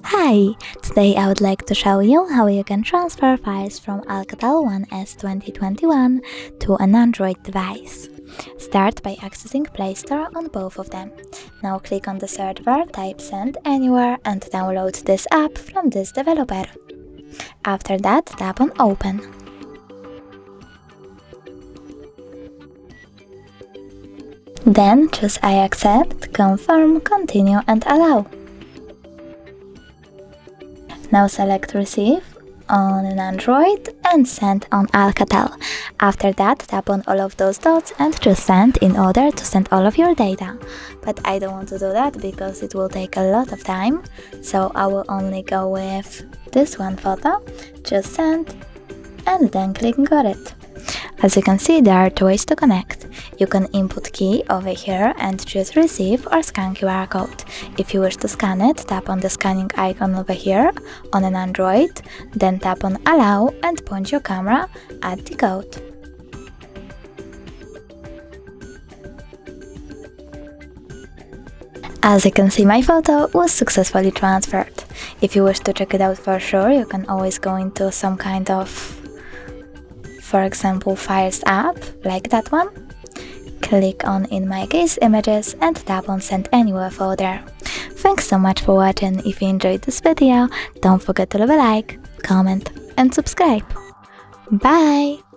Hi! Today I would like to show you how you can transfer files from Alcatel One S 2021 to an Android device. Start by accessing Play Store on both of them. Now click on the search bar, type Send Anywhere and download this app from this developer. After that, tap on Open. Then choose I accept, confirm, continue and allow. Now select Receive on an Android and Send on Alcatel. After that, tap on all of those dots and choose Send in order to send all of your data. But I don't want to do that because it will take a lot of time, so I will only go with this one photo, choose Send and then click Got it. As you can see, there are two ways to connect. You can input key over here and choose Receive or Scan QR code. If you wish to scan it, tap on the scanning icon over here on an Android, then tap on Allow and point your camera at the code. As you can see, my photo was successfully transferred. If you wish to check it out for sure, you can always go into some kind of, for example, Files app, like that one. Click on, in my case, Images and tap on Send Anywhere folder. Thanks so much for watching. If you enjoyed this video, don't forget to leave a like, comment and subscribe. Bye!